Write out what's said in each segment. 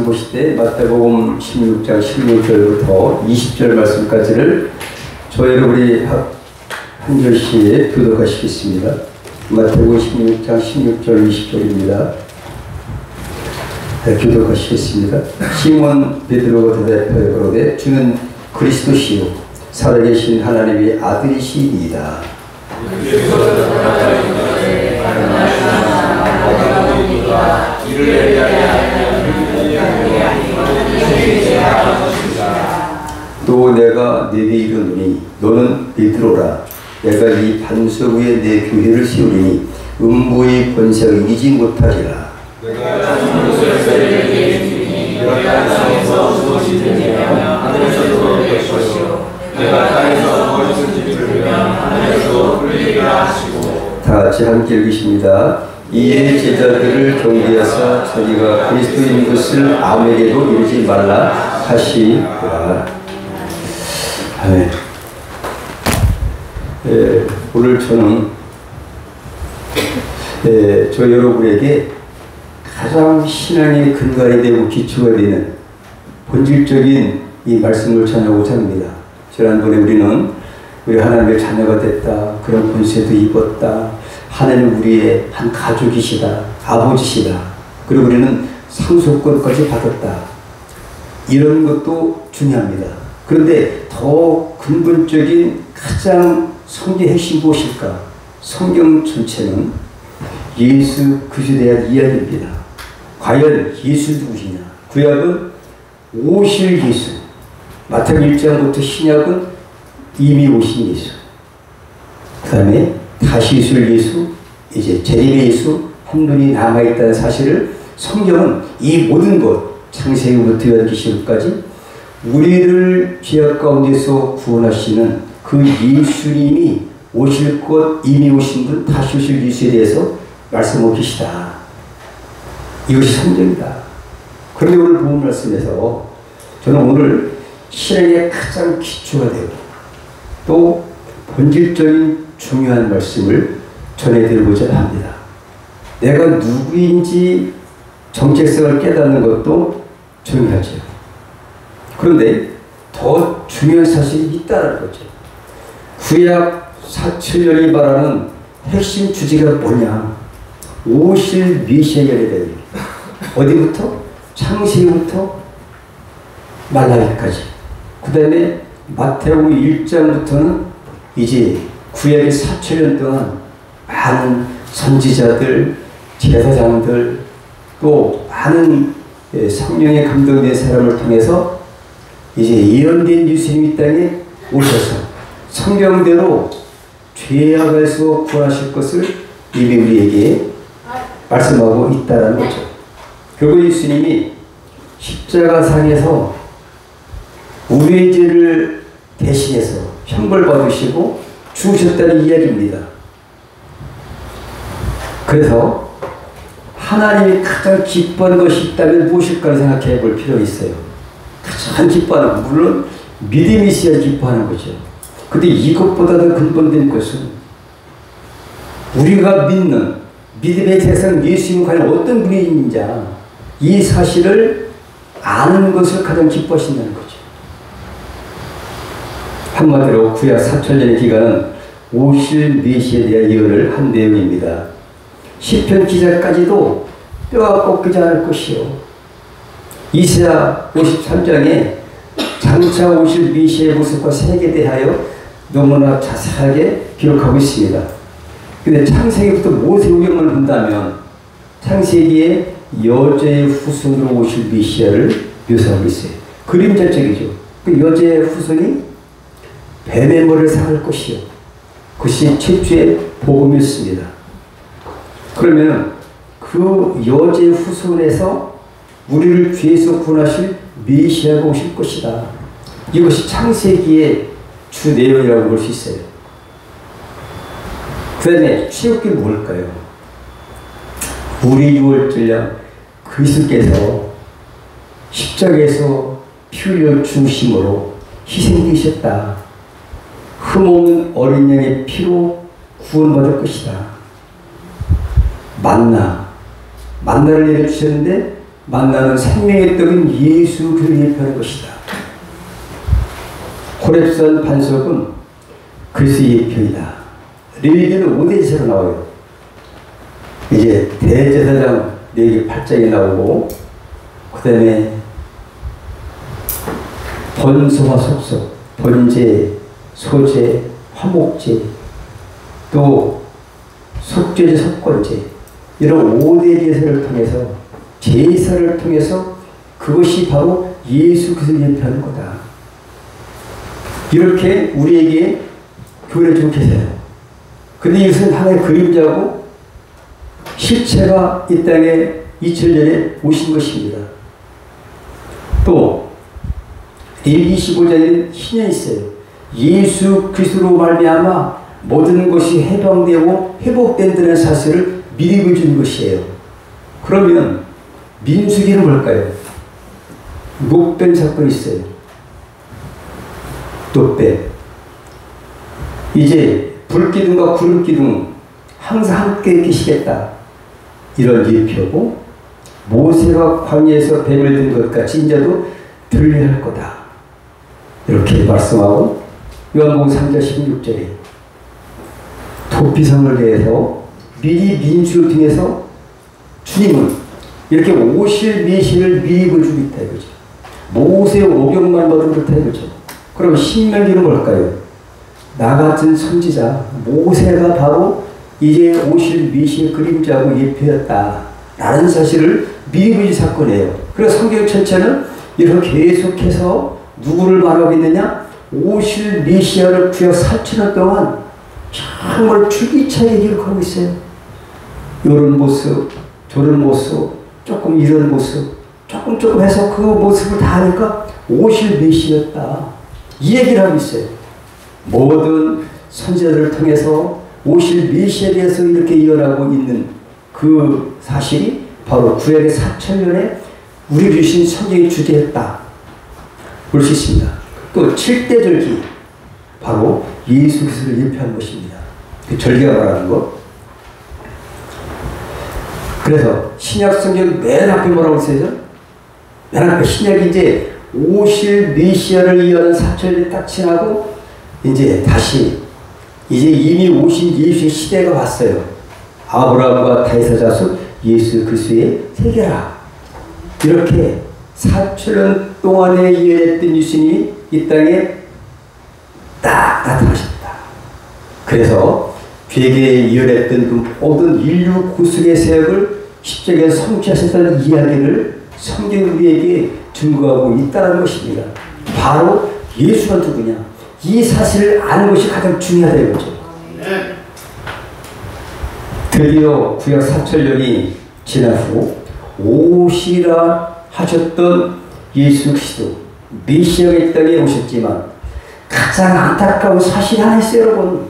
보실 때 마태복음 16장 16절부터 20절 말씀까지를 저희로 우리 한 절씩 교독하시겠습니다. 마태복음 16장 16절 20절입니다. 네, 교독하시겠습니다. 시몬 베드로가 대답하여 가로되 주는 그리스도시요 살아계신 하나님의 아들이시니이다. 또 내가 네게 이르노니 너는 베드로라. 내가 이 반석 위에 내 교회를 세우리니 음부의 권세가 이기지 못하리라. 내가 땅에서 무엇이든지 하늘에서도 될 것이요 내가 땅에서 무엇이든지 들으면 하늘에서 들리리라 하시고. 다 같이 함께 읽으십니다. 이에 제자들을 경계하사 자기가 그리스도인 것을 아무에게도 이르지 말라 하시니라. 아멘. 오늘 저는 저 여러분에게 가장 신앙의 근간이 되고 기초가 되는 본질적인 이 말씀을 전하고자 합니다. 지난번에 우리 하나님의 자녀가 됐다, 그런 권세도 입었다, 하나님 우리의 한 가족이시다, 아버지시다, 그리고 우리는 상속권까지 받았다, 이런 것도 중요합니다. 그런데 더 근본적인 가장 성경의 핵심 무엇일까? 성경 전체는 예수 그리스도에 대한 이야기입니다. 과연 예수 누구시냐? 구약은 오실 예수, 마태복음 1장부터 신약은 이미 오신 예수, 그 다음에 다시 있을 예수, 이제 재림의 예수 한 분이 남아있다는 사실을 성경은 이 모든 것, 창세기부터 요한계시록까지 우리를 죄악 가운데서 구원하시는 그 예수님이 오실 것, 이미 오신 분, 다시 오실 예수에 대해서 말씀하고 계시다. 이것이 성경이다. 그런데 오늘 본 말씀에서 저는 오늘 신앙의 가장 기초가 되고 또 본질적인 중요한 말씀을 전해드리고자 합니다. 내가 누구인지 정체성을 깨닫는 것도 중요하죠. 그런데 더 중요한 사실이 있다는 거죠. 구약 4,700년이 말하는 핵심 주제가 뭐냐? 오실 메시아에 대해 어디부터? 창세기부터 말라기까지. 그 다음에 마태복음 1장부터는 이제 구약의 4,000년 동안 많은 선지자들, 제사장들, 또 많은 성령의 감동된 사람을 통해서 이제 예언된 예수님이 땅에 오셔서 성경대로 죄악에서 구원하실 것을 이미 우리에게 말씀하고 있다는 거죠. 결국 예수님이 십자가상에서 우리의 죄를 대신해서 형벌받으시고 죽으셨다는 이야기입니다. 그래서 하나님이 가장 기뻐하는 것이 있다면 무엇일까 생각해 볼 필요가 있어요. 가장 기뻐하는 것, 물론 믿음이 있어야 기뻐하는 거죠. 근데 이것보다 더 근본된 것은 우리가 믿는 믿음의 대상 예수님이 과연 어떤 분인지 이 사실을 아는 것을 가장 기뻐하신다는 거죠. 한마디로 구약 4,000년의 기간은 오실 메시아에 대한 예언을 한 내용입니다. 시편 기자까지도 뼈가 꺾이지 않을 것이요. 이사야 53장에 장차 오실 메시아의 모습과 색에 대하여 너무나 자세하게 기록하고 있습니다. 근데 창세기부터 모세오경을 본다면 창세기에 여자의 후손으로 오실 메시아를 묘사하고 있어요. 그림자적이죠. 그 여자의 후손이 뱀의 머리를 상할 것이요. 그것이 최초의 복음이었습니다. 그러면 그 여자의 후손에서 우리를 죄에서 구원하실 메시아가 오실 것이다. 이것이 창세기의 주 내용이라고 볼 수 있어요. 그 다음에 최후가 뭘까요? 우리 유월절량 그리스도께서 십자가에서 피 흘려 죽으심으로 희생되셨다. 흠없는 어린 양의 피로 구원받을 것이다. 만나를 내려주셨는데 만나는 생명의 떡인 예수 그리스도를 예표하는 것이다. 호렙산 반석은 그리스도의 예표이다. 레위기는 5대제사로 나와요. 이제 대제사장 4개 8장에 나오고, 그 다음에 번소와 속속, 번제, 소제, 화목제, 또 속죄제, 속건제, 이런 5대 제사를 통해서, 제사를 통해서 그것이 바로 예수 그리스도를 예표하는 거다. 이렇게 우리에게 교회를 좀 계세요. 근데 이것은 하나의 그림자고 실체가 이 땅에 2000년에 오신 것입니다. 또 레위기 25장에는 신이 있어요. 예수 그리스도로 말미암아 모든 것이 해방되고 회복된다는 사실을 미리 보여주는 것이에요. 그러면 민수기는 뭘까요? 녹뱀 사건이 있어요. 녹뱀. 이제 불기둥과 구름기둥 항상 함께 계시겠다. 이런 예표고, 모세가 광야에서 뱀을 든 것 같이 인자도 들려야 할 거다. 이렇게 말씀하고, 요한복음 3장 16절에 도피성을 내서 미리 민수를 통해서 주님은 이렇게 오실 메시를 미리 보여주고 있다 이거죠. 모세의 오경만 봐도 그렇다 이거죠. 그럼 신명기는 뭘까요? 나 같은 선지자 모세가 바로 이제 오실 메시의 그림자고 예표였다 라는 사실을 미리 보여준 사건이에요. 그래서 성경 전체는 이렇게 계속해서 누구를 말하고 있느냐? 오실 메시아를 구약 4,000년 동안 정말 줄기차게 기록하고 있어요. 이런 모습, 저런 모습, 조금 이런 모습, 조금 해서 그 모습을 다 하니까 오실 메시아였다. 이 얘기를 하고 있어요. 모든 선지자들을 통해서 오실 메시아에 대해서 이렇게 예언하고 있는 그 사실이 바로 구약의 4,000년에 우리 주신 성경의 주제였다. 볼 수 있습니다. 또 7대 절기, 바로 예수 그리스도를 예표한 것입니다. 그 절기가 말하는 것. 그래서 신약 성경 맨 앞에 뭐라고 써있죠? 맨 앞에 신약이 이제 오실 메시아를 예언한 4,000년이 딱 지나고 이제 다시 이제 이미 오신 예수의 시대가 왔어요. 아브라함과 다윗의 자손 예수 그리스도의 세계라. 이렇게 4,000년 동안에 예언했던 예수님이 이 땅에 딱 나타나셨다. 그래서 되게 예언했던 그 모든 인류 구속의 세력을 십자가에서 성취하셨다는 이야기를 성경이 우리에게 증거하고 있다는 것입니다. 바로 예수가 누구냐? 이 사실을 아는 것이 가장 중요하다 이거죠. 드디어 구약 4,000년이 지난 후 오시라 하셨던 예수 그리스도 메시아가 이 땅에 오셨지만 가장 안타까운 사실이 하나 있어요, 여러분.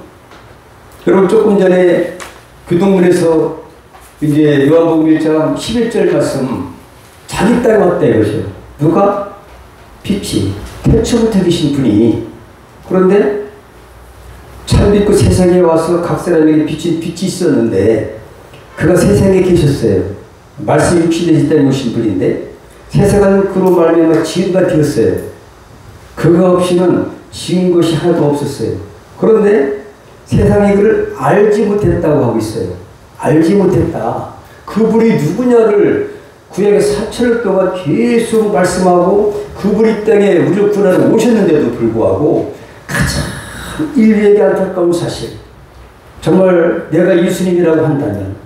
여러분 조금 전에 교동문에서 이제 요한복음 1장 11절 말씀 자기 땅에 왔다 이거죠. 누가? 빛이 태초부터 계신 분이. 그런데 참 믿고 세상에 와서 각 사람에게 빛이 있었는데 그가 세상에 계셨어요. 말씀 육신의 땅에 오신 분인데 세상은 그로 말미암아 지은가 되었어요. 그가 없이는 지은 것이 하나도 없었어요. 그런데 세상이 그를 알지 못했다고 하고 있어요. 알지 못했다. 그분이 누구냐를 구약의 4,000년 동안 계속 말씀하고 그분이 땅에 우리를 구하러 오셨는데도 불구하고 가장 인류에게 안타까운 사실, 정말 내가 예수님이라고 한다면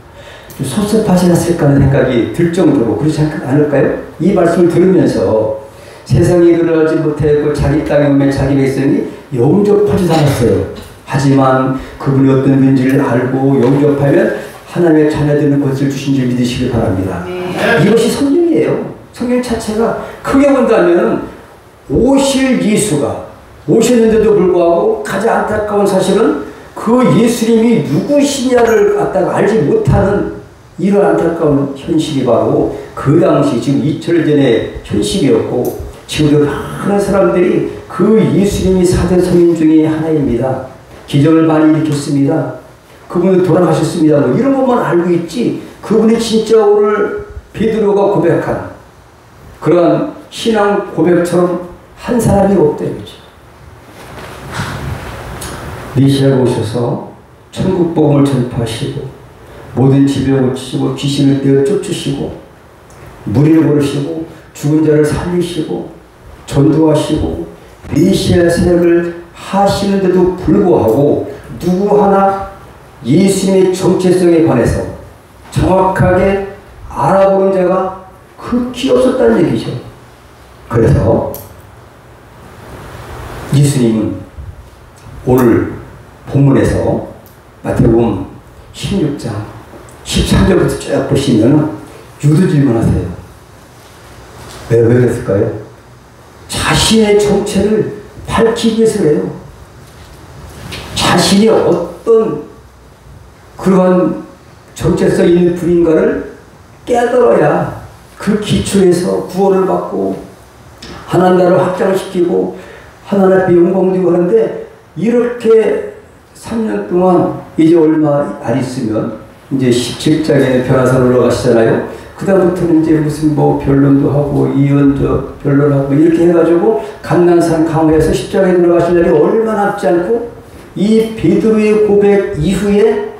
섭섭하지 않았을까 하는 생각이 들 정도로 그렇지 않을까요? 이 말씀을 들으면서 세상이 그를 알지 못했고 자기 땅에 오면 자기 백성이 영접하지 않았어요. 하지만 그분이 어떤 분인지를 알고 영접하면 하나님의 자녀되는 것을 주신 줄 믿으시길 바랍니다. 이것이 성경이에요. 성경 자체가 크게 본다면 오실 예수가 오셨는데도 불구하고 가장 안타까운 사실은 그 예수님이 누구시냐를 갖다가 알지 못하는 이런 안타까운 현실이 바로 그 당시 지금 2000년 전의 현실이었고 지금도 많은 사람들이 그 예수님이 사대 성인 중에 하나입니다. 기적을 많이 일으켰습니다. 그분은 돌아가셨습니다. 뭐 이런 것만 알고 있지 그분이 진짜 오늘 베드로가 고백한 그러한 신앙 고백처럼 한 사람이 없다는 거죠. 메시아가 오셔서 천국 복음을 전파하시고 모든 지병을 고치시고 귀신을 떼어 쫓으시고 무리를 고르시고 죽은 자를 살리시고 전도하시고 메시아 사역을 하시는데도 불구하고 누구 하나 예수님의 정체성에 관해서 정확하게 알아보는 자가 극히 없었다는 얘기죠. 그래서 예수님은 오늘 본문에서 마태복음 16장 13절부터 쭉 보시면 유도 질문하세요. 왜 그랬을까요? 자신의 정체를 밝히기 위해서 그래요. 자신이 어떤 그러한 정체성 있는 분인가를 깨달아야 그 기초에서 구원을 받고 하나님 나라를 확장시키고 하나님 앞에 영광되고 하는데, 이렇게 3년 동안 이제 얼마 안 있으면 이제 17장에 변화산 올라가시잖아요. 그 다음부터는 이제 무슨 뭐 변론도 하고 이언저 변론하고 이렇게 해가지고 감난산 강화에서 십자가에 들어가실 날이 얼마 남지 않고, 이 베드로의 고백 이후에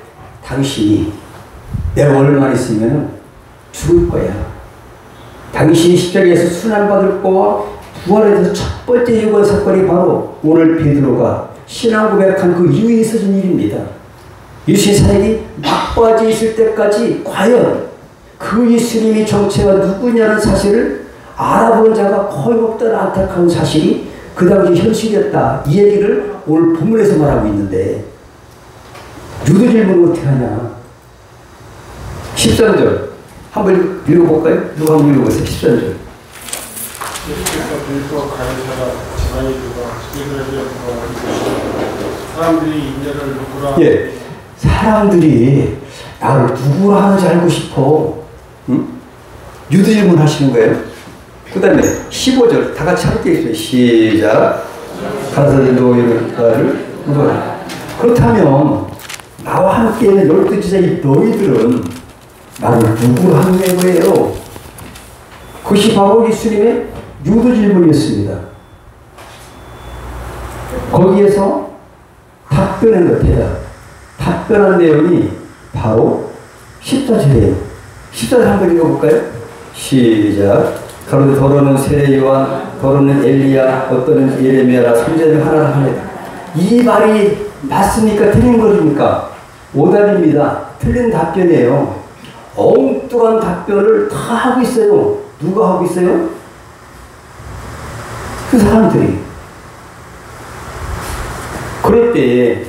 당신이 내가 얼마 있으면 죽을 거야, 당신이 십자가에서 순환받을 거와 부활에 대해서 첫 번째 예고한 사건이 바로 오늘 베드로가 신앙 고백한 그 이후에 있어진 일입니다. 예수의 사역이 막바지에 있을 때까지 과연 그 예수님의 정체가 누구냐는 사실을 알아보는 자가 거의 없다는 안타까운 사실이 그 당시 현실이었다. 이 얘기를 오늘 본문에서 말하고 있는데, 유도 질문을 어떻게 하냐. 13절 한번 읽어볼까요? 누가 한번 읽어보세요. 13절. 예수께서 빌립보 가이사랴 지방에 들어가 이스라엘에 사람들이 인자를 누구라. 예, 사람들이 나를 누구라 하는지 알고 싶어. 응? 유도 질문 하시는 거예요. 그 다음에 15절 다 같이 함께 해주세요. 시작. 가라사대 너희를 누구라. 그렇다면 나와 함께 있는 12 제자인 너희들은 나를 누구라 하는 거예요. 그것이 바로 예수님의 유도 질문이었습니다. 거기에서 답변한 것, 답변한 내용이 바로 14절이에요. 14절 한번 읽어볼까요? 시작. 가로되 더러는 세례 요한, 더러는 엘리야, 어떠는 예레미야라 선지자 중 하나라 하네. 이 말이 맞습니까? 틀린 것입니까? 오답입니다. 틀린 답변이에요. 엉뚱한 답변을 다 하고 있어요. 누가 하고 있어요? 그 사람들이. 그럴 때에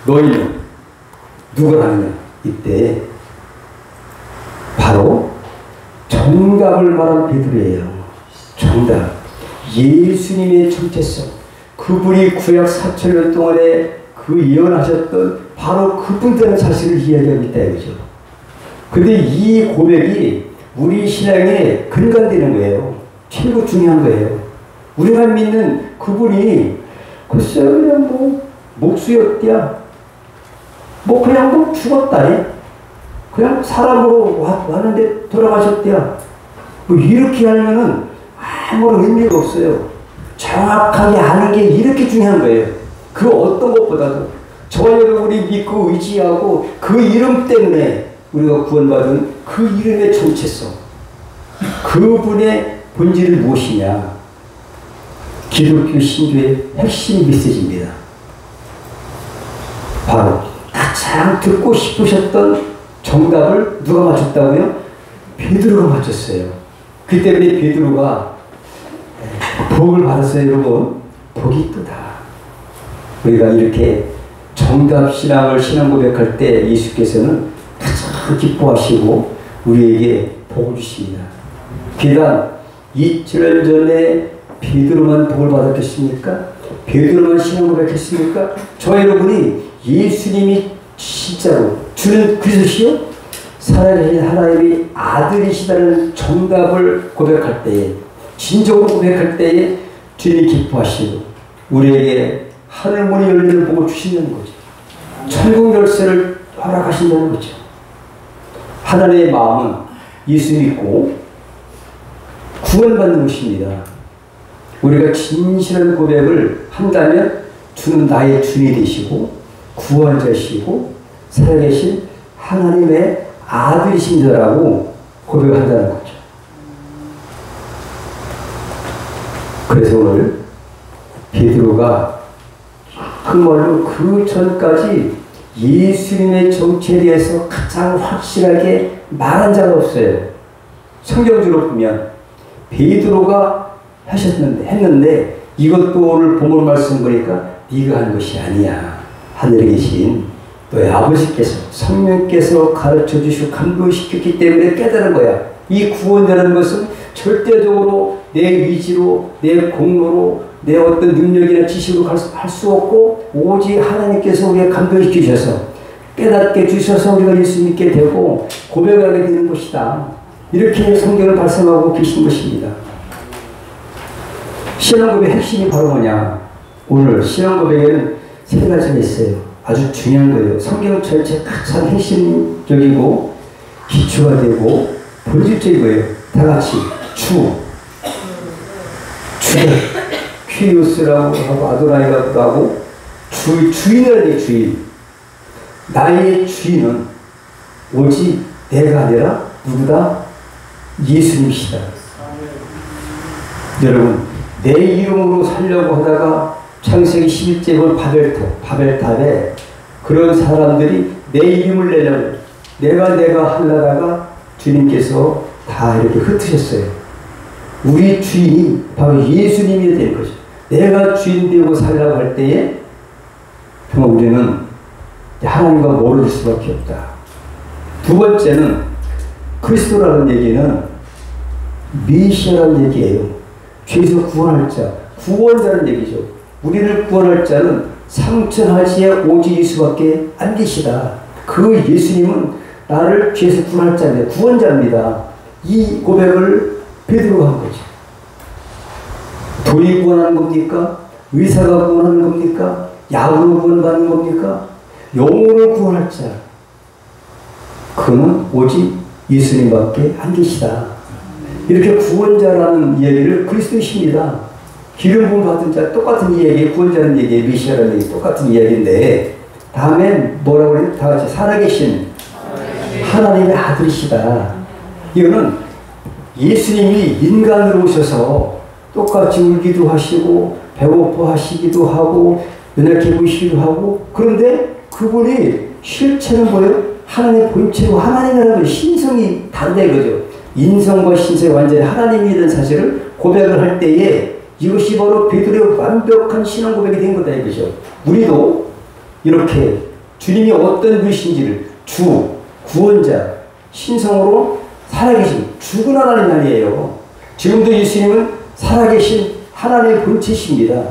너희는 누가 하느냐? 이때 바로 정답을 말한 베드로예요. 정답. 예수님의 정체성. 그분이 구약 4,000년 동안에 그 예언하셨던 바로 그분들의 사실을 이야기하고 있다 이거죠. 근데 이 고백이 우리 신앙에 근간되는 거예요. 최고 중요한 거예요. 우리가 믿는 그분이 글쎄 그냥 뭐 목수였대야, 뭐 그냥 뭐 죽었다니, 그냥 사람으로 왔는데 돌아가셨대야, 뭐 이렇게 하면은 아무런 의미가 없어요. 정확하게 아는 게 이렇게 중요한 거예요. 그 어떤 것보다도 저와 여러분이 믿고 의지하고 그 이름 때문에 우리가 구원받은 그 이름의 정체성, 그분의 본질이 무엇이냐, 기독교 신교의 핵심 메시지입니다. 바로 가장 듣고 싶으셨던 정답을 누가 맞췄다고요? 베드로가 맞췄어요. 그 때문에 베드로가 복을 받았어요. 여러분, 복이 이쁘다. 우리가 이렇게 정답 신앙을 신앙 고백할 때 예수께서는 가장 기뻐하시고 우리에게 복을 주십니다. 비단 2000년 전에 베드로만 복을 받았겠습니까? 베드로만 신앙 고백했습니까? 저 여러분이 예수님이 진짜로 주는 그리스도시요 살아계신 하나님의 아들이시다는 정답을 고백할 때에, 진정으로 고백할 때에 주님이 기뻐하시고 우리에게 하늘문이 열리는 복을 주신다는 거죠. 천국 열쇠를 허락하신다는 거죠. 하나님의 마음은 예수 믿고 구원받는 것입니다. 우리가 진실한 고백을 한다면 주는 나의 주인이 되시고 구원자시고 살아계신 하나님의 아들이신다라고 고백한다는 거죠. 그래서 오늘 베드로가 정말로 그 전까지 예수님의 정체에 대해서 가장 확실하게 말한 자가 없어요. 성경적으로 보면 베드로가 했는데 이것도 오늘 본문 말씀 보니까 네가 한 것이 아니야. 하늘에 계신 너의 아버지께서 성령께서 가르쳐 주시고 감동시켰기 때문에 깨달은 거야. 이 구원이라는 것은 절대적으로 내 의지로 내 공로로 내 어떤 능력이나 지식으로 할 수 없고 오직 하나님께서 우리가 감동시켜 주셔서 깨닫게 주셔서 우리가 예수 믿게 되고 고백하게 되는 것이다. 이렇게 성경을 발송하고 계신 것입니다. 신앙고백의 핵심이 바로 뭐냐? 오늘 신앙고백에는 세 가지가 있어요. 아주 중요한 거예요. 성경 전체 가장 핵심적이고 기초가 되고 본질적인 거예요. 다 같이 퀴리오스라고 하고 아도나이라고 하고 주인이라는 게 주인. 나의 주인은 오직 내가 아니라 누구다? 예수님이시다. 여러분 내 이름으로 살려고 하다가 창세기 11제 본 바벨탑에 그런 사람들이 내 이름을 내려고 내가 하려다가 주님께서 다 이렇게 흩으셨어요. 우리 주인이 바로 예수님이 될 거죠. 내가 주인 되고 살려고 할 때에 정말 우리는 하나님과 멀어질 수밖에 없다. 두 번째는 그리스도라는 얘기는 메시아라는 얘기예요. 죄에서 구원할 자, 구원자라는 얘기죠. 우리를 구원할 자는 상천하시에 오직 예수밖에 안 계시다. 그 예수님은 나를 죄에서 구원할 자인데 구원자입니다. 이 고백을 베드로가 한 거죠. 돈이 구원하는 겁니까? 의사가 구원하는 겁니까? 약으로 구원받는 겁니까? 영으로 구원할 자. 그는 오직 예수님밖에 안 계시다. 이렇게 구원자라는 이야기를 그리스도이십니다. 기름 부음 받은 자 똑같은 이야기, 구원자는 얘기, 메시아라는 얘기 똑같은 이야기인데 다음엔 뭐라고 그래요? 다 같이 살아계신 하나님의 아들이시다. 이거는 예수님이 인간으로 오셔서 똑같이 울기도 하시고 배고파 하시기도 하고 연약해 보이시기도 하고 그런데 그분이 실체는 뭐예요? 하나님의 본체고 하나님이라는 신성이 다르다 이거죠. 인성과 신성이 완전히 하나님이라는 사실을 고백을 할 때에 이것이 바로 베드로의 완벽한 신앙 고백이 된 거다 이거죠. 우리도 이렇게 주님이 어떤 분이신지를 주, 구원자, 신성으로 살아계신 죽은 하나님 아니에요. 지금도 예수님은 살아계신 하나님의 본체십니다.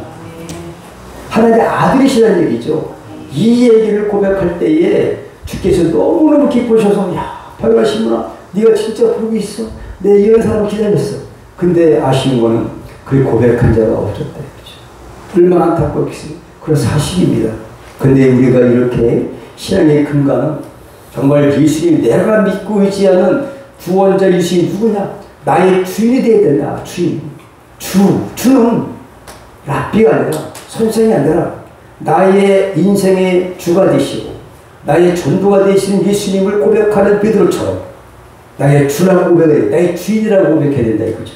하나님의 아들이시라는 얘기죠. 이 얘기를 고백할 때에 주께서 너무너무 기쁘셔서 야 박유라 네가 진짜 보고 있어. 내 이런 사람 기다렸어. 근데 아쉬운 거는 그 고백한 자가 없었다. 얼마나 안타깝겠어요. 그런 사실입니다. 근데 우리가 이렇게 신앙의 근간은 정말 예수님 내가 믿고 의지하는 구원자 예수님이 누구냐? 나의 주인이 되어야 된다. 주인. 주는 랍비가 아니라 선생이 아니라 나의 인생의 주가 되시고 나의 전부가 되시는 예수님을 고백하는 베드로처럼 나의 주라고 고백해야 돼. 나의 주인이라고 고백해야 된다 이거죠.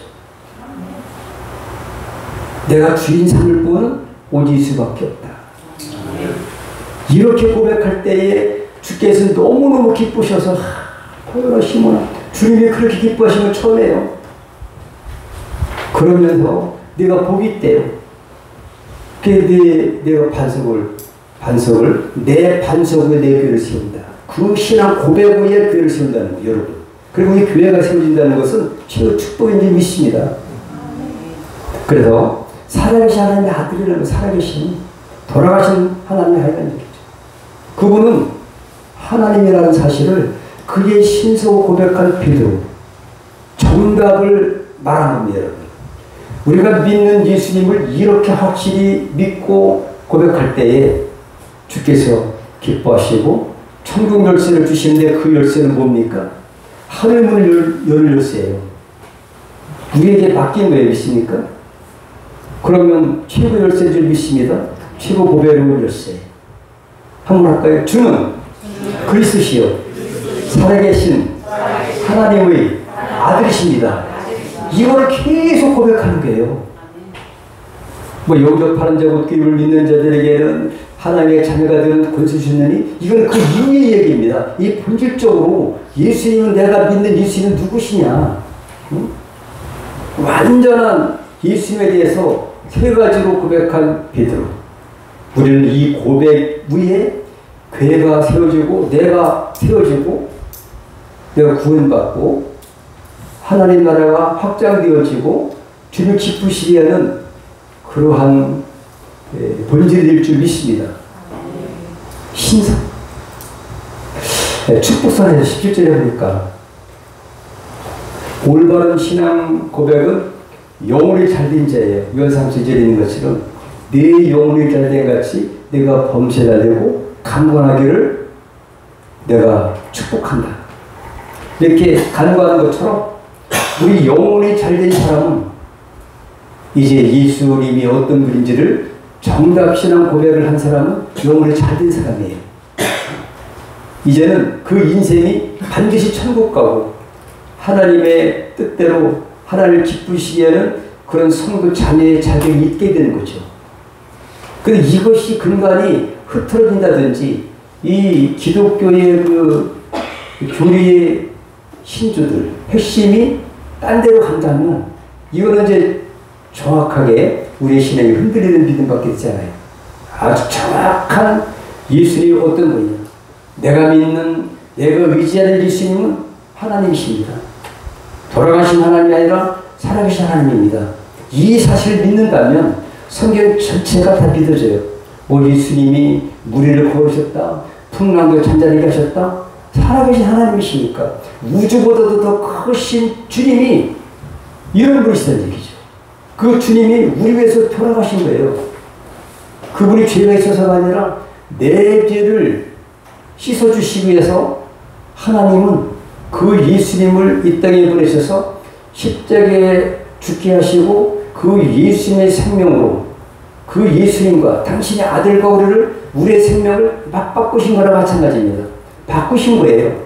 내가 주인 삼을 분은 오직 예수밖에 없다. 이렇게 고백할 때에 주께서 너무너무 기쁘셔서 보여라 시몬아 주님이 그렇게 기뻐하시는 건 처음이에요. 그러면서 내가 복이 있대요. 내가 반석을 내 반석 위에 내 교회를 세운다. 그 신앙 고백 위에 교회를 세운다는 거예요 여러분. 그리고 이 교회가 세워진다는 것은 최고 축복인 줄 믿습니다. 그래서 살아계신 하나님의 아들이라는 살아계신 돌아가신 하나님의 아들이라는 얘기죠. 그분은 하나님이라는 사실을 그의 신성을 고백한 베드로 정답을 말한 겁니다. 여러분. 우리가 믿는 예수님을 이렇게 확실히 믿고 고백할 때에 주께서 기뻐하시고 천국 열쇠를 주시는데 그 열쇠는 뭡니까? 하늘 문을 여는 열쇠예요. 우리에게 맡긴 거예요. 믿습니까? 그러면 최고 열쇠인 줄 믿습니다. 최고 고백은 열쇠. 한번 할까요? 주는 그리스도시요 살아계신 하나님의 아들이십니다. 이거를 계속 고백하는 거예요. 뭐 영접하는 자 곧 그를 믿는 자들에게는 하나님의 자녀가 되는 권세 주시느니, 이건 그 이유의 얘기입니다. 이 본질적으로 예수님은, 내가 믿는 예수님은 누구시냐? 응? 완전한 예수님에 대해서 세 가지로 고백한 베드로. 우리는 이 고백 위에 교회가 세워지고, 내가 세워지고, 내가 구원받고 하나님 나라가 확장되어지고 주를 기쁘시게 하는 그러한 본질일 줄 믿습니다. 신성. 축복선에서 17절에 보니까 올바른 신앙 고백은 영혼이 잘된 자예요. 요한 3절에 있는 것처럼 내 영혼이 잘된 같이 내가 범죄가 되고 강건하기를 내가 축복한다. 이렇게 간구하는 것처럼 우리 영혼이 잘된 사람은 이제 예수님이 어떤 분인지를 정답신앙 고백을 한 사람은 영혼이 잘된 사람이에요. 이제는 그 인생이 반드시 천국 가고 하나님의 뜻대로 하나님을 기쁘시게 하는 그런 성도 자녀의 자격이 있게 되는 거죠. 근데 이것이 근간이 흐트러진다든지 이 기독교의 그 교리의 신조들 핵심이 딴 데로 간다면 이거는 이제 정확하게 우리의 신앙이 흔들리는 믿음밖에 되잖아요. 아주 정확한 예수님이 어떤 분이냐, 내가 믿는, 내가 의지하는 예수님은 하나님이십니다. 돌아가신 하나님이 아니라 살아계신 하나님입니다. 이 사실을 믿는다면 성경 전체가 다 믿어져요. 뭐 예수님이 무리를 걸으셨다, 풍랑도 잔잔하게 하셨다, 살아계신 하나님이시니까 우주보다도 더 크신 주님이 이런 분이시다는 얘기죠. 그 주님이 우리 위해서 돌아가신 거예요. 그분이 죄가 있어서가 아니라 내 죄를 씻어주시기 위해서 하나님은 그 예수님을 이 땅에 보내셔서 십자가에 죽게 하시고 그 예수님의 생명으로 그 예수님과 당신의 아들과 우리의 생명을 막 바꾸신 거랑 마찬가지입니다. 바꾸신 거예요.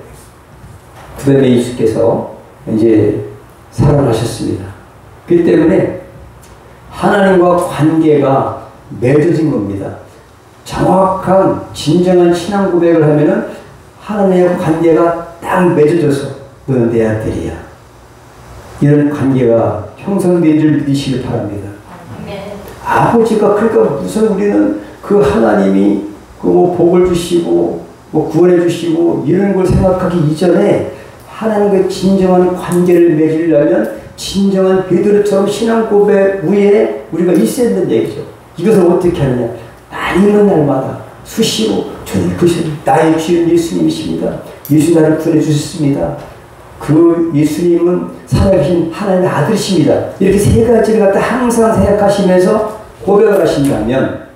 그 다음에 예수께서 이제 살아나셨습니다. 그렇기 때문에 하나님과 관계가 맺어진 겁니다. 정확한 진정한 신앙 고백을 하면은 하나님과 관계가 딱 맺어져서 너는 내 아들이야. 이런 관계가 형성된 줄 믿으시길 바랍니다. 아버지가, 그러니까 우선 우리는 그 하나님이 그 뭐 복을 주시고 뭐 구원해 주시고 이런 걸 생각하기 이전에 하나님과 진정한 관계를 맺으려면 진정한 베드로처럼 신앙 고백 위에 우리가 있어야 된다는 얘기죠. 이것을 어떻게 하느냐? 날이면 날마다 수시로 저는 나의 주인 예수님이십니다. 예수 나를 구원해 주셨습니다. 그 예수님은 살아계신 하나님의 아들이십니다. 이렇게 세 가지를 갖다 항상 생각하시면서 고백을 하신다면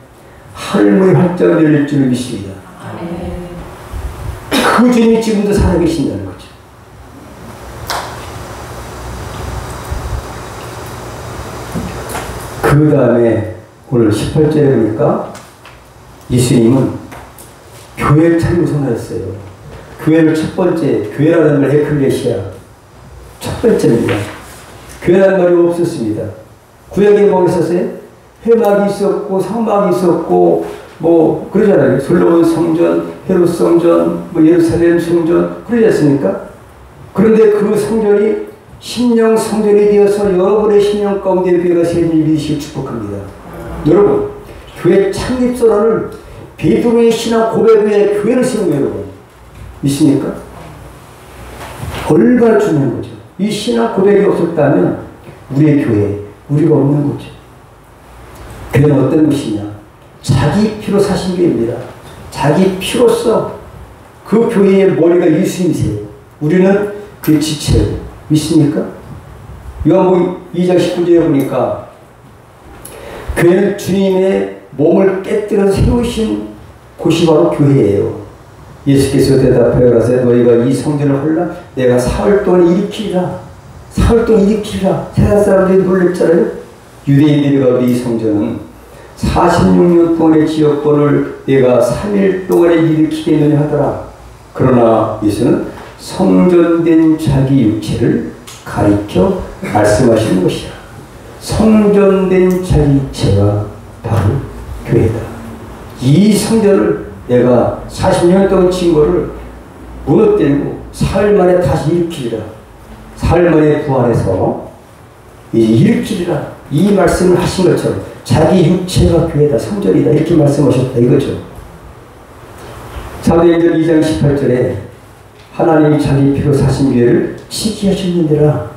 하늘문이 활짝 열릴 줄 믿습니다. 그 주님이 지금도 살아계신다는 거죠. 그 다음에 오늘 18절에 보니까 예수님은 교회를 창조하셨어요. 교회를 첫 번째, 교회라는 말 에클레시아 첫 번째입니다. 교회라는 말이 없었습니다. 구약에 뭐가 있었어요? 회막이 있었고 성막이 있었고 뭐 그러잖아요. 솔로몬 성전, 헤롯 성전, 뭐 예루살렘 성전 그러지 않습니까? 그런데 그 성전이 심령 성전이 되어서 여러분의 심령 가운데 교회가 세워질 믿으시길 축복합니다. 여러분, 교회 창립선언을 베드로의 신앙 고백 위에 교회를 세운 거예요. 여러분 믿습니까? 얼마나 중요한 거죠. 이 신앙 고백이 없었다면 우리의 교회, 우리가 없는 거죠. 교회는 어떤 것이냐? 자기 피로 사신 교회입니다. 자기 피로써 그 교회의 머리가 예수님이세요. 우리는 그 지체예요. 믿습니까? 요한복음 2장 19절에 보니까 교회는 주님의 몸을 깨뜨려 세우신 곳이 바로 교회예요. 예수께서 대답하여 가라사대 너희가 이 성전을 헐라 내가 사흘 동안 일으키리라. 사흘 동안 일으키라. 세상 사람들이 놀랬잖아요. 유대인들이 가도 이 성전은 46년 동안의 지역권을 내가 3일 동안에 일으키겠느냐 하더라. 그러나 예수는 성전된 자기 육체를 가리켜 말씀하시는 것이야. 성전된 자기 육체가 바로 교회다. 이 성전을 내가 40년 동안 친 거를 무너뜨리고 사흘 만에 다시 일으키리라. 사흘 만에 부활해서 이제 일으키리라. 이 말씀을 하신 것처럼 자기 육체가 교회다, 성전이다, 이렇게 말씀하셨다 이거죠. 사도행전 2장 18절에 하나님이 자기 피로 사신 교회를 지키하셨는데라.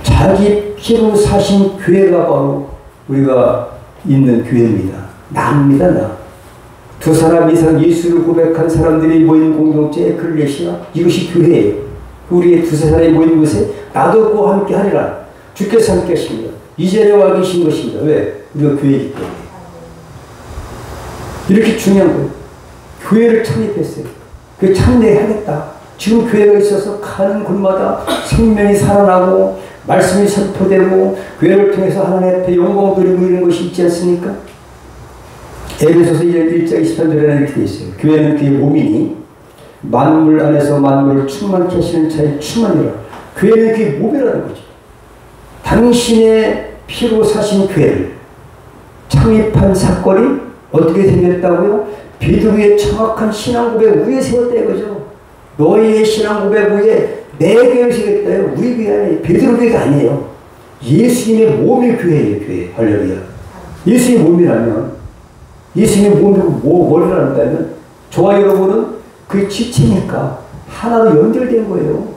자기 피로 사신 교회가 바로 우리가 있는 교회입니다. 나입니다. 나. 두 사람 이상 예수를 고백한 사람들이 모인 공동체 에클레시아, 이것이 교회예요. 우리의 두세 사람이 모인 곳에 나도 그와 함께 하리라. 주께서 함께 하십니다. 이전에 와 계신 것입니다. 왜? 우리가 교회이기 때문에. 이렇게 중요한 거예요. 교회를 창립했어요. 그 창립하겠다. 지금 교회가 있어서 가는 곳마다 생명이 살아나고 말씀이 선포되고 교회를 통해서 하나님 앞에 영광을 드리고 이런 것이 있지 않습니까? 에베소서 1장 23절에는 이렇게 되어 있어요. 교회는 그의 몸이니 만물 안에서 만물을 충만케 하시는 자의 충만이라. 교회는 그의 몸이라는 거죠. 당신의 피로 사신 교회를 창립한 사건이 어떻게 생겼다고요? 베드로의 정확한 신앙 고백 위에 세웠다 이거죠. 너희의 신앙 고백 위에 내 교회를 세웠다요. 우리 교회 아니에요. 베드로 교회가 아니에요. 예수님의 몸이 교회예요. 교회. 할렐루야. 예수님의 몸이라면 예수님의 몸이 뭐라는다면 저와 여러분은 그 지체니까 하나로 연결된 거예요.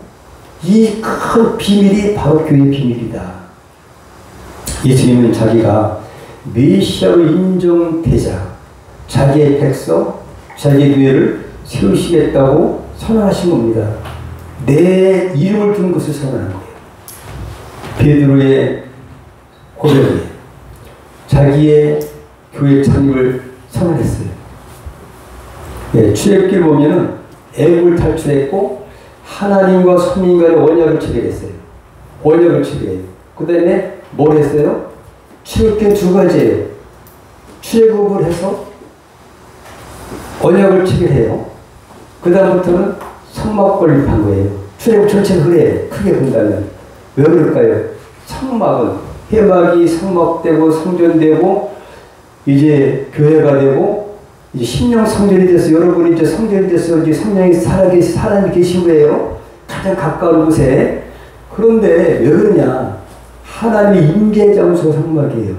이 큰 비밀이 바로 교회의 비밀이다. 예수님은 자기가 메시아로 인정되자 자기의 백성, 자기의 교회를 세우시겠다고 선언하신 겁니다. 내 이름을 둔 것을 선언한 거예요. 베드로의 고백에 자기의 교회 창립을 선언했어요. 네, 출애굽기를 보면은 애굽을 탈출했고 하나님과 선민 간의 언약을 체결했어요. 언약을 체결해요. 그 다음에 뭘 했어요? 출애굽기는 두 가지예요. 출애굽을 해서 언약을 체결해요. 그 다음부터는 성막을 한 거예요. 출애굽 전체가 그래요. 크게 본다면. 왜 그럴까요? 성막은 회막이 성막되고 성전되고 이제 교회가 되고 이제 심령 성전이 돼서 여러분이 이제 성전이 돼서 이제 성령이 사람이 계신 거예요. 가장 가까운 곳에. 그런데 왜 그러냐? 하나님의 임재 장소 성막이에요.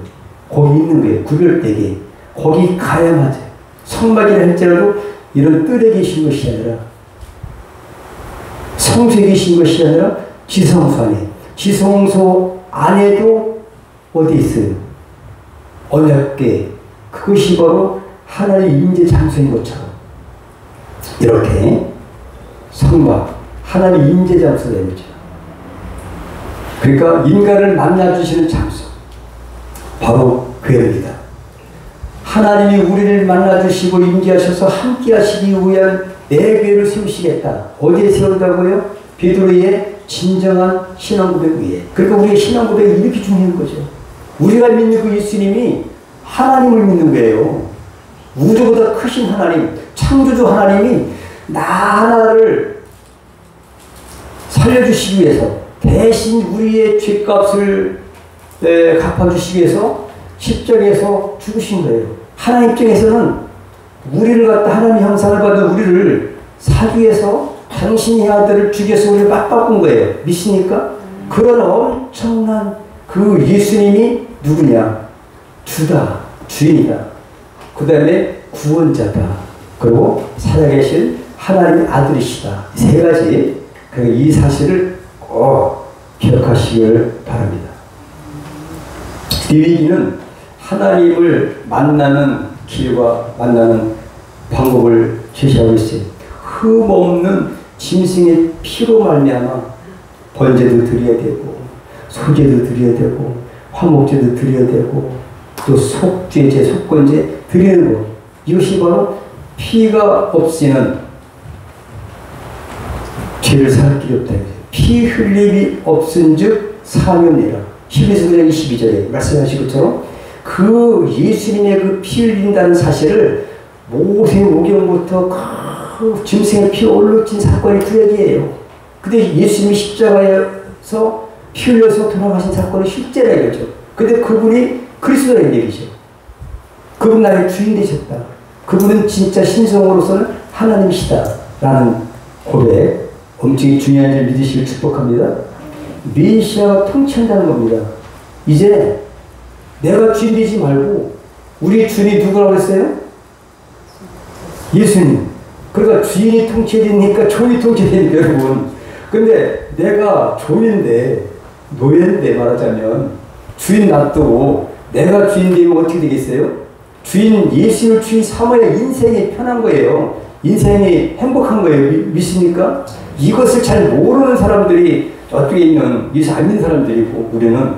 거기 있는 거예요. 구별되게. 거기 가야만 하죠. 성막이라 할지라도 이런 뜰에 계신 것이 아니라 성소에 계신 것이 아니라 지성소 안에. 지성소 안에도 어디 있어요? 언약궤. 그것이 바로 하나님의 임재 장소인 것처럼 이렇게 성막, 하나님의 임재 장소가 되죠. 그러니까 인간을 만나주시는 장소, 바로 교회입니다. 하나님이 우리를 만나주시고 임재하셔서 함께 하시기 위한 내 교회를 세우시겠다. 어디에 세운다고요? 베드로의 진정한 신앙 고백 위에. 그러니까 우리의 신앙 고백이 이렇게 중요한 거죠. 우리가 믿는 그 예수님이 하나님을 믿는 거예요. 우주보다 크신 하나님, 창조주 하나님이 나 하나를 살려주시기 위해서 대신 우리의 죄값을 갚아주시기 위해서 십자가에서 죽으신 거예요. 하나님 입장에서는 우리를 갖다 하나님 형상을 받은 우리를 사기 위해서 당신의 아들을 죽여서 우리를 맞바꾼 거예요. 믿습니까? 그런 엄청난 그 예수님이 누구냐? 주다, 주인이다. 그 다음에 구원자다. 그리고 살아계신 하나님의 아들이시다. 세 가지. 이 사실을 꼭 기억하시길 바랍니다. 레위기는 하나님을 만나는 길과 만나는 방법을 제시하고 있어요. 흠없는 짐승의 피로 말미암아 번제도 드려야 되고 소제도 드려야 되고 화목제도 드려야 되고 또 속죄제, 속건제 드리는 것. 이것이 바로 피가 없이는 죄를 살 길이 없다. 피 흘림이 없은즉 사면이라. 히브리서 9장 22절에 말씀하신 것처럼 그 예수님의 그 피 흘린다는 사실을 모세오경부터 그 짐승의 피 올라진 사건이 구약이에요. 근데 예수님이 십자가에서 피 흘려서 돌아가신 사건이 실제라 이거죠. 근데 그분이 그리스도라는 얘기죠. 그분 나의 주인 되셨다. 그분은 진짜 신성으로서는 하나님이시다 라는 고백, 엄청 중요한 줄 믿으시길 축복합니다. 메시아가 통치한다는 겁니다. 이제 내가 주인 되지 말고 우리 주인이 누구라고 했어요? 예수님. 그러니까 주인이 통치되니까 종이 통치되니까 여러분. 근데 내가 종인데 노예인데 말하자면 주인 놔두고 내가 주인 되면 어떻게 되겠어요? 주인 예수를 주인 삼아야 인생이 편한 거예요. 인생이 행복한 거예요. 믿습니까? 이것을 잘 모르는 사람들이 저쪽에 있는 예수 안 믿는 사람들이고 우리는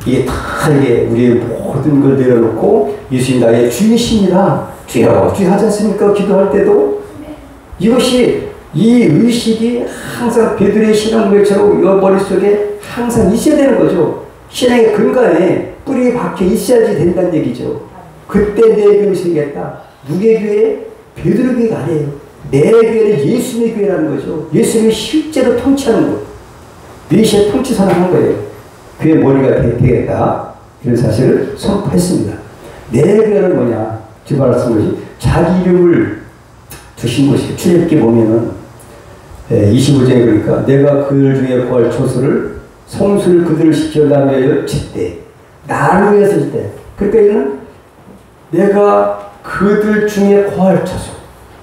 이게 다 이게 우리의 모든 걸 내려놓고 예수님 나의 주이십니다. 주여 주여 하지 않습니까? 기도할 때도 이것이 이 의식이 항상 베드로의 신앙고백처럼 이 머릿속에 항상 있어야 되는 거죠. 신앙의 근간에 뿌리 박혀 있어야지 된다는 얘기죠. 그때 내 교회 생겼다. 누구의 교회? 베드로 교회가 아니에요. 내 교회는 예수님의 교회라는 거죠. 예수님이 실제로 통치하는 거. 메시아 통치 선언한 거예요. 교회 머리가 되겠다. 이런 사실을 선포했습니다. 내 교회는 뭐냐? 지금 말씀한 것이 자기 이름을 두신 것이에요. 출애굽기 보면은 25장에 그러니까 내가 그들 중에 구할 초소를 성수를 그들을 시켜나며 칠 나를 위해서 칠 때. 그러니까 이는 내가 그들 중에 구할 초소.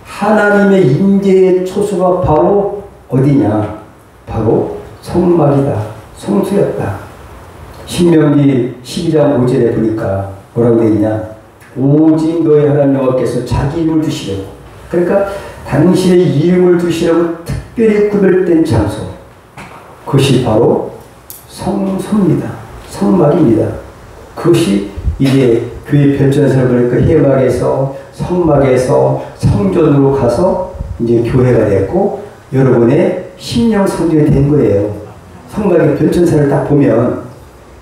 하나님의 임재의 초소가 바로 어디냐? 바로 성막이다. 성수였다. 신명기 12장 5절에 보니까 뭐라고 되어 있냐? 오직 너의 하나님 여호와께서 자기 이름을 두시려고. 그러니까 당신의 이름을 두시려고 특별히 구별된 장소. 그것이 바로 성소입니다. 성막입니다. 그것이 이제 교회 변천사를 보니까 해막에서 성막에서 성전으로 가서 이제 교회가 됐고 여러분의 심령 성전이 된 거예요. 성막의 변천사를 딱 보면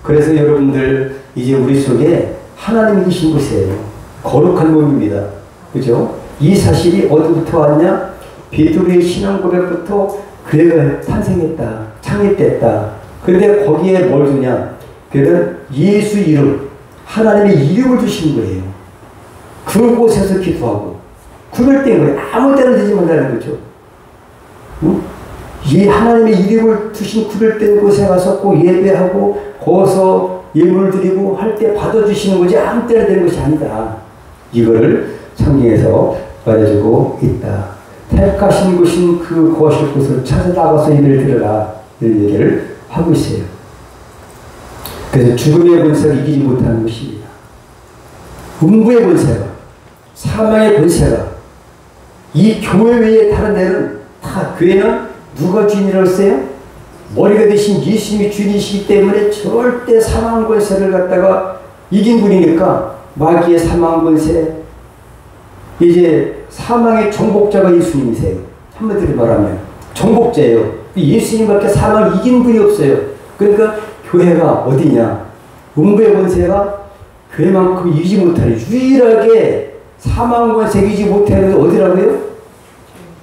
그래서 여러분들 이제 우리 속에 하나님이 계신 곳이에요. 거룩한 몸입니다. 그죠? 이 사실이 어디부터 왔냐? 베드로의 신앙 고백부터 교회가 탄생했다. 창립됐다. 근데 거기에 뭘 두냐? 그는 예수 이름, 하나님의 이름을 두시는 거예요. 그곳에서 기도하고 구별된 거예요. 아무 때나 되지 말라는 거죠. 응? 이 하나님의 이름을 두신 구별된 곳에 가서 꼭 예배하고 거기서 예물을 드리고 할 때 받아주시는 거지 아무 때나 되는 것이 아니다. 이거를 성경에서 말해주고 있다. 택하신 곳인 그 거하실 곳을 찾아나가서 예배를 드려라. 이런 얘기를 하고 있어요. 그래서 죽음의 권세가 이기지 못하는 것입니다. 음부의 권세가, 사망의 권세가, 이 교회 외에 다른 데는 다 교회는 누가 주인이라고 했어요? 머리가 되신 예수님이 주인이시기 때문에 절대 사망 권세를 갖다가 이긴 분이니까 마귀의 사망 권세, 이제 사망의 정복자가 예수님이세요. 한마디로 말하면 정복자예요. 예수님밖에 사망을 이긴 분이 없어요. 그러니까 교회가 어디냐? 음부의 권세가 교회만큼 이기지 못하는 유일하게 사망 권세 이기지 못하는 게 어디라고요?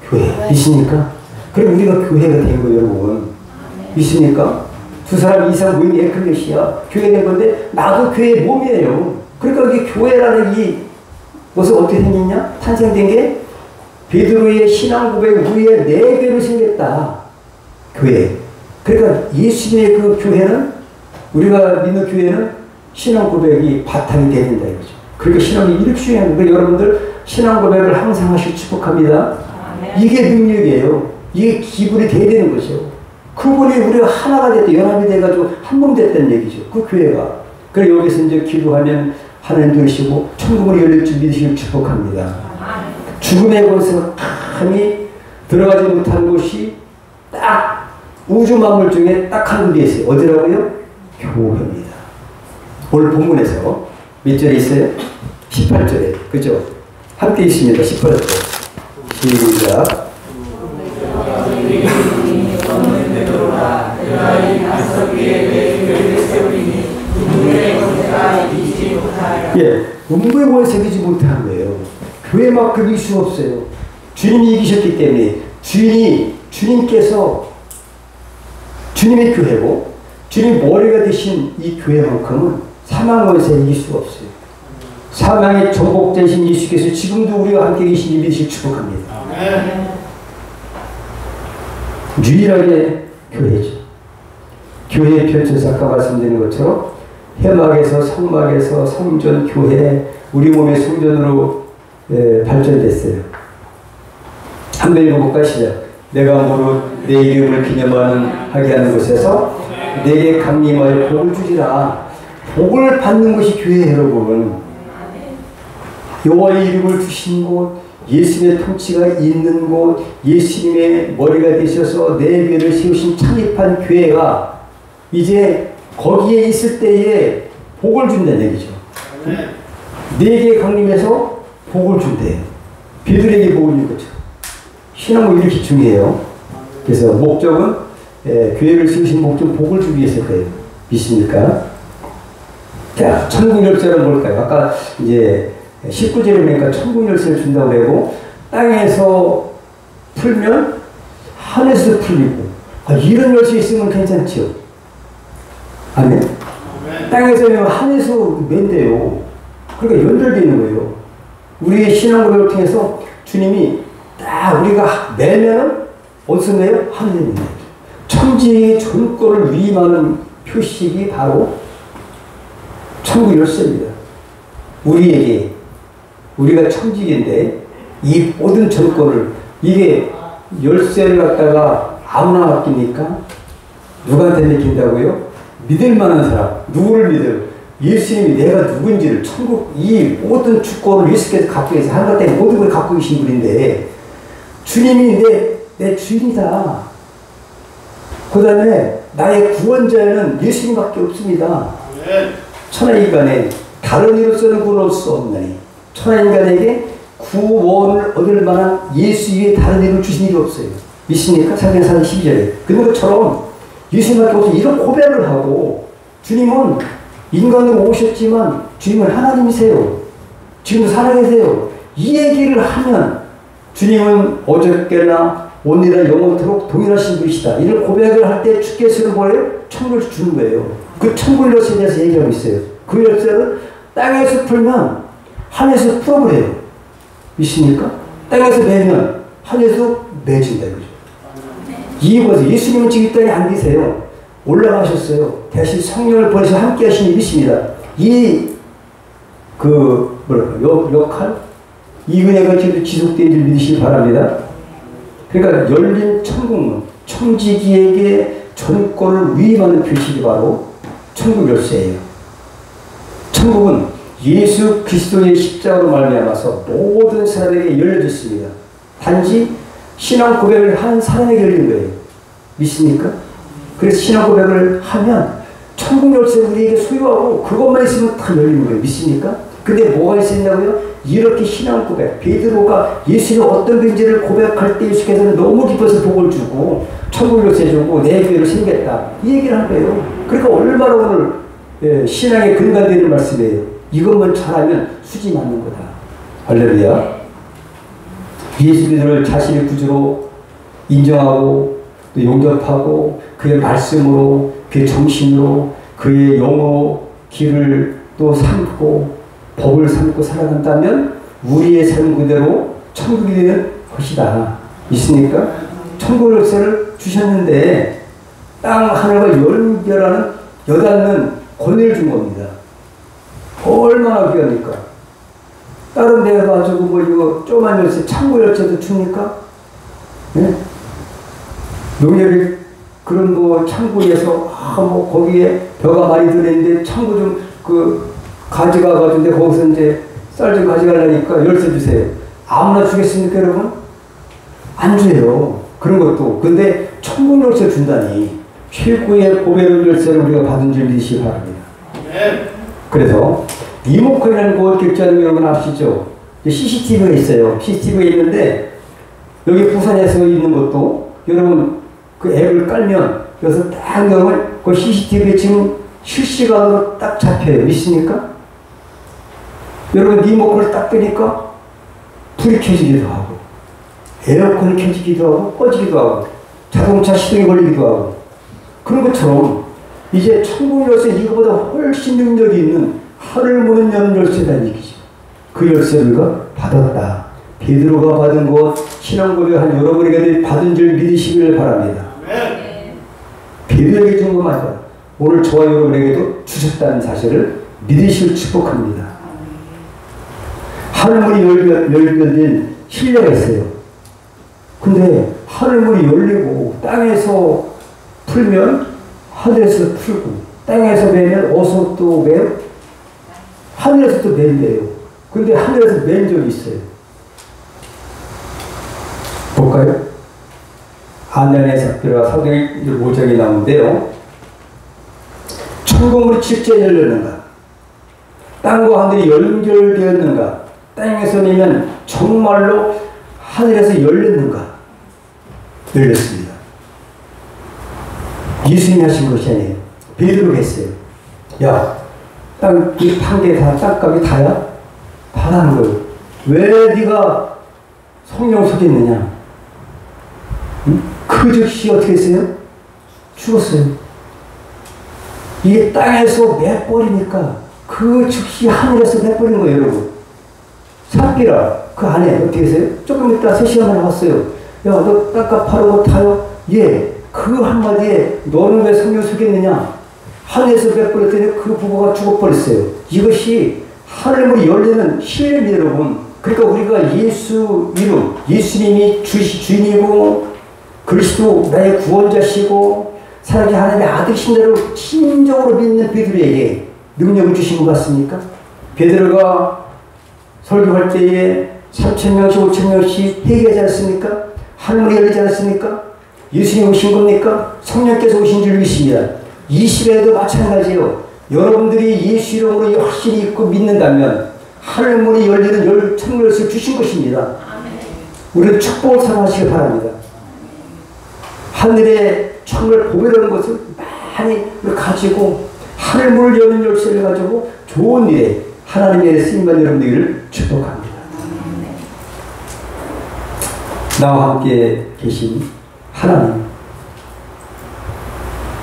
교회. 있습니까? 그럼 우리가 교회가 된 거예요, 여러분. 있습니까? 두 사람 이상 모인 에클레시아 교회 된 건데 나도 교회의 몸이에요. 그러니까 이게 교회라는 이 것은 어떻게 생겼냐? 탄생된 게 베드로의 신앙 고백 위에 네 개로 생겼다. 교회. 그러니까 예수님의 그 교회는 우리가 믿는 교회는 신앙 고백이 바탕이 되야 된다 이거죠. 그러니까 신앙이 이렇게 중요한 거예요. 여러분들 신앙 고백을 항상 하시기 축복합니다. 이게 능력이에요. 이게 기분이 돼야 되는 거죠. 그분이 우리가 하나가 됐다, 연합이 돼가지고 한 몸 됐다는 얘기죠. 그 교회가. 그래 여기서 이제 기도하면 하나님 들으시고 천국으로 열릴 줄 믿으시길 축복합니다. 죽음의 권세가 감히 들어가지 못한 곳이 딱 우주 만물 중에 딱 한 군데 있어요. 어디라고요? 교회입니다. 오늘 본문에서 몇 절에 있어요? 18절에. 그죠? 함께 있습니다. 18절. 시작. 예, 음부의 권세 이기지 못한 거예요. 교회만큼 이길 수 없어요. 주님이 이기셨기 때문에 주님께서 주님의 교회고 주님 머리가 되신 이 교회만큼은 사망 권세 이길 수가 없어요. 사망의 정복되신 예수께서 지금도 우리와 함께 계시니 믿으시기 축복합니다. 유일하게 교회죠. 교회의 편에서 아까 말씀드린 것처럼 해막에서 성막에서 성전, 교회, 우리 몸의 성전으로 발전됐어요. 한번 읽어볼까? 시작. 내가 무릇 내 이름을 기념하게 하는 곳에서 내게 강림하여 복을 주리라. 복을 받는 것이 교회예요, 여러분. 여호와의 이름을 주신 곳, 예수님의 통치가 있는 곳, 예수님의 머리가 되셔서 내 교회를 세우신 창립한 교회가 이제 거기에 있을 때에 복을 준다는 얘기죠. 네게 강림해서 복을 준대요. 비둘에게 복을 준 거죠. 신앙은 이렇게 중요해요. 그래서 목적은 교회를 세우신 목적은 복을 주기 위해서일 거예요. 믿습니까? 자, 천국 열쇠는 뭘까요? 아까 이제 19절에 보니까 천국 열쇠를 준다고 하고 땅에서 풀면 하늘에서 풀리고 이런 열쇠 있으면 괜찮죠. 아멘. 땅에서 매면 하늘에서 맨대요. 그러니까 연결되는 거예요. 우리의 신앙 고백을 통해서 주님이 딱 우리가 매면 어디서 매요? 하늘에 매요. 천지의 존권을 위임하는 표식이 바로 천국 열쇠입니다. 우리가 천직인데 이 모든 정권을 이게 열쇠를 갖다가 아무나 맡깁니까? 누구한테 맡긴다고요? 믿을 만한 사람. 누구를 믿어요? 예수님이 내가 누군지를 천국 이 모든 주권을 예수께서 갖고 계세요. 하나님 때문에 모든 걸 갖고 계신 분인데 주님이 내 주인이다. 그 다음에 나의 구원자는 예수님밖에 없습니다. 천하인간에 다른 이로서는 구원할 수 없나니 천하인간에게 구원을 얻을 만한 예수 이외에 다른 이름을 주신 일이 없어요. 믿습니까? 사도행전 12절에. 그런 것처럼 예수님밖에 없어 이런 고백을 하고 주님은 인간으로 오셨지만 주님은 하나님이세요. 지금도 살아계세요. 이 얘기를 하면 주님은 어저께나 오늘이나 영원토록 동일하신 분이시다. 이런 고백을 할 때 주께서는 뭐예요? 천국을 주는 거예요. 그 천국 열쇠에 대해서 얘기하고 있어요. 그 열쇠를 땅에서 풀면 하늘에서 풀어버려요. 믿습니까? 땅에서 매면 하늘에서 매진다. 그죠? 이거죠. 예수님은 지금 이 땅에 안 계세요. 올라가셨어요. 대신 성령을 보내서 함께 하시니 믿습니다. 역할? 이 은혜가 지속되는 줄 믿으시기 바랍니다. 그러니까 열린 천국문, 청지기에게 전권을 위임하는 표식이 바로 천국 열쇠예요. 천국은 예수 그리스도의 십자가로 말미암아서 모든 사람에게 열려졌습니다. 단지 신앙 고백을 한 사람에게 열린 거예요. 믿습니까? 그래서 신앙 고백을 하면 천국 열쇠를 우리에게 소유하고 그것만 있으면 다 열리는 거예요. 믿습니까? 근데 뭐가 있었냐고요? 이렇게 신앙 고백, 베드로가 예수의 어떤 존재를 고백할 때 예수께서는 너무 기뻐서 복을 주고 천국 열쇠 주고 내 교회를 세우겠다 이 얘기를 한 거예요. 그러니까 얼마나 오늘 신앙의 근간되는 말씀이에요. 이것만 잘하면 수지 맞는 거다. 할렐루야. 예수 그리스도를 자신의 구주로 인정하고 또 용접하고 그의 말씀으로 그의 정신으로 그의 영으로 길을 또 삼고 법을 삼고 살아간다면 우리의 삶 그대로 천국이 되는 것이다. 있습니까? 천국 열쇠를 주셨는데 땅 하늘과 연결하는 여닫는 권위를 준 겁니다. 얼마나 귀합니까? 다른 데 가지고 뭐 이거 조그만 열쇠 창고 열쇠도 줍니까? 네? 농협이 그런 뭐 창고에서 뭐 거기에 벼가 많이 들어있는데 창고 좀 가져가가지고 거기서 이제 쌀 좀 가져가려니까 열쇠 주세요. 아무나 주겠습니까, 여러분? 안 줘요. 그런 것도. 근데 천국 열쇠 준다니 최고의 고백의 열쇠를 우리가 받은 줄 믿으시기 바랍니다. 네. 그래서 리모컨이라는 걸 격자는 여러분 아시죠? CCTV가 있어요. CCTV가 있는데 여기 부산에서 있는 것도 여러분 그 앱을 깔면 여기서 딱 여러분 그 CCTV에 지금 실시간으로 딱 잡혀요. 믿습니까? 여러분 리모컨을 딱 빼니까 불이 켜지기도 하고 에어컨이 켜지기도 하고 꺼지기도 하고 자동차 시동이 걸리기도 하고 그런 것처럼 이제 천국 열쇠 이거보다 훨씬 능력이 있는 하늘 문을 여는 열쇠라는 얘기죠. 그 열쇠를 우리가 받았다. 베드로가 받은 것 신앙 고백한 여러분에게 받은 줄 믿으시길 바랍니다. 베드로에게 준 것만 아니라 오늘 저와 여러분에게도 주셨다는 사실을 믿으시길 축복합니다. 하늘문이 열려진 신뢰가 있어요. 근데 하늘문이 열리고 땅에서 풀면 하늘에서 풀고 땅에서 매면 어디서 또 매요? 하늘에서 또 맨대요. 근데 하늘에서 맨 적이 있어요. 볼까요? 아난의 삭별과 사도행전 5장이 나오는데요. 천국문이 실제 열렸는가? 땅과 하늘이 연결되었는가? 땅에서 내면 정말로 하늘에서 열렸는가? 열렸습니다. 예수님이 하신 것이 아니에요. 베드로가 했어요. 야, 이 판게 다 땅값이 다야? 다라는 거예요. 왜 네가 성령 속였느냐? 응? 그 즉시 어떻게 했어요? 죽었어요. 이게 땅에서 매버리니까 그 즉시 하늘에서 매버리는 거예요, 여러분. 삽비라 그 안에 어떻게 했어요? 조금 있다 3시간 나왔어요. 야, 너 땅값 파는 거 타요? 예. 그 한마디에 너는 왜 성령 속였느냐? 하늘에서 매버렸더니 그 부부가 죽어버렸어요. 이것이 하늘문이 열리는 신뢰입니다, 여러분. 그러니까 우리가 예수 이름, 예수님이 주인이고 그리스도 나의 구원자시고 사랑의 하나님의 아들이신 자를 진정으로 믿는 베드로에게 능력을 주신 것 같습니까? 베드로가 설교할 때에 3,000명씩 5,000명씩 회개하지 않습니까? 하늘문이 열리지 않습니까? 예수님 오신 겁니까? 성령께서 오신 줄 믿습니다. 이 시대에도 마찬가지예요. 여러분들이 예수 이름으로 확신이 있고 믿는다면 하늘문이 열리는 천국열쇠를 주신 것입니다. 우리는 축복을 사랑하시기 바랍니다. 하늘의 천국을 보배라는 것을 많이 가지고 하늘문을 여는 열쇠를 가지고 좋은 일에 하나님의 쓰임받는 여러분들을 축복합니다. 나와 함께 계신 하나님.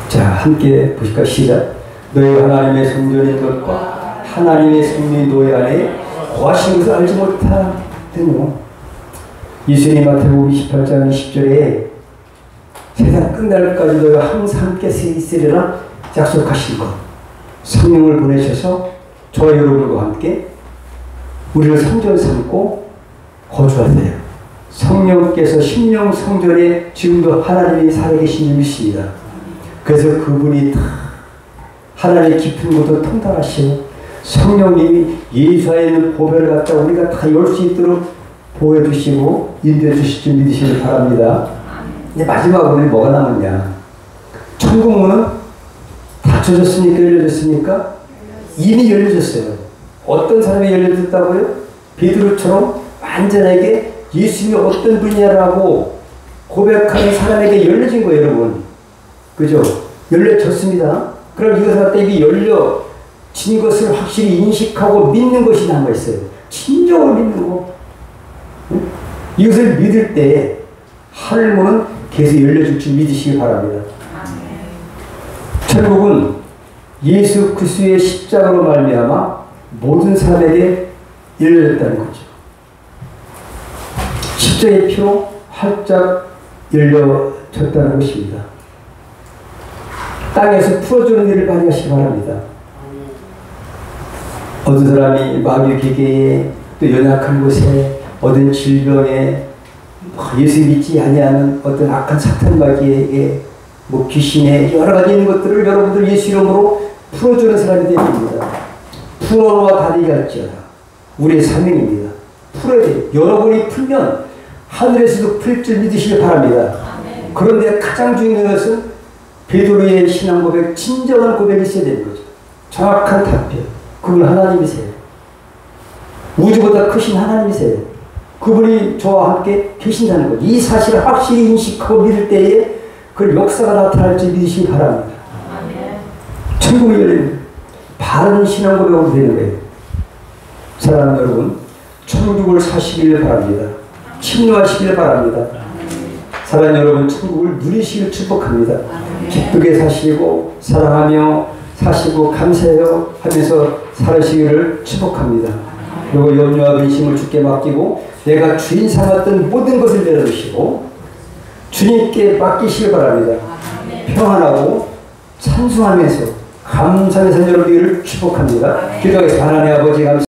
자, 함께 보실까요? 시작. 너희 하나님의 성전인 것과 하나님의 성령이 너희 안에 거하신 것을 알지 못하더뇨. 예수님 마태복음 28장 20절에 세상 끝날까지 너희가 항상 함께 있으리라 약속하신 것. 성령을 보내셔서 저와 여러분과 함께 우리를 성전 삼고 거주하세요. 성령께서 심령 성전에 지금도 하나님이 살아계신 줄 믿습니다. 그래서 그분이 다 하나님의 깊은 곳을 통달하시고 성령님이 예수 안에 있는 보배를 갖다 우리가 다 열 수 있도록 보호해 주시고 인도해 주실 줄 믿으시길 바랍니다. 이제 마지막으로 뭐가 남았냐? 천국문은 닫혀졌습니까? 열려졌습니까? 이미 열려졌어요. 어떤 사람이 열려졌다고요? 베드로처럼 완전하게 예수님이 어떤 분이냐라고 고백하는 사람에게 열려진 거예요, 여러분. 그죠? 열려졌습니다. 그럼 이것을 갖다 이게 열려진 것을 확실히 인식하고 믿는 것이 남아있어요. 진정으로 믿는 거. 응? 이것을 믿을 때 하늘문은 계속 열려줄 줄 믿으시기 바랍니다. 천국은 예수 그리스도의 십자가로 말미암아 모든 사람에게 열려졌다는 거죠. 십자가의 피로 활짝 열려졌다는 것입니다. 땅에서 풀어주는 일을 많이 하시기 바랍니다. 어떤 사람이 마귀의 기계에 또 연약한 곳에 어떤 질병에 예수 믿지 아니하는 어떤 악한 사탄 마귀에게 뭐 귀신에 여러 가지 있는 것들을 여러분들 예수 이름으로 풀어주는 사람이 되야 됩니다. 풀어놓아 다리게 할지어다. 우리의 사명입니다. 풀어야 돼요. 여러분이 풀면 하늘에서도 풀 줄 믿으시기 바랍니다. 그런데 가장 중요한 것은 베드로의 신앙 고백, 진정한 고백이 있어야 되는 거죠. 정확한 답변. 그분 하나님이세요. 우주보다 크신 하나님이세요. 그분이 저와 함께 계신다는 거죠. 이 사실을 확실히 인식하고 믿을 때에 그 역사가 나타날지 믿으시기 바랍니다. 천국이 열리는 바른 신앙 고백으로 되는 거예요. 사랑하는 여러분, 천국을 사시길 바랍니다. 침노하시길 바랍니다. 사랑하는 여러분, 천국을 누리시길 축복합니다. 기쁘게 사시고 사랑하며 사시고 감사해요 하면서 살아시기를 축복합니다. 그리고 염려와 근심을 주께 맡기고 내가 주인 삼았던 모든 것을 내려놓으시고 주님께 맡기시길 바랍니다. 평안하고 찬송하면서 감사하면서 여러분들을 축복합니다. 기도하겠습니다. 하나님 아버지 감사합니다.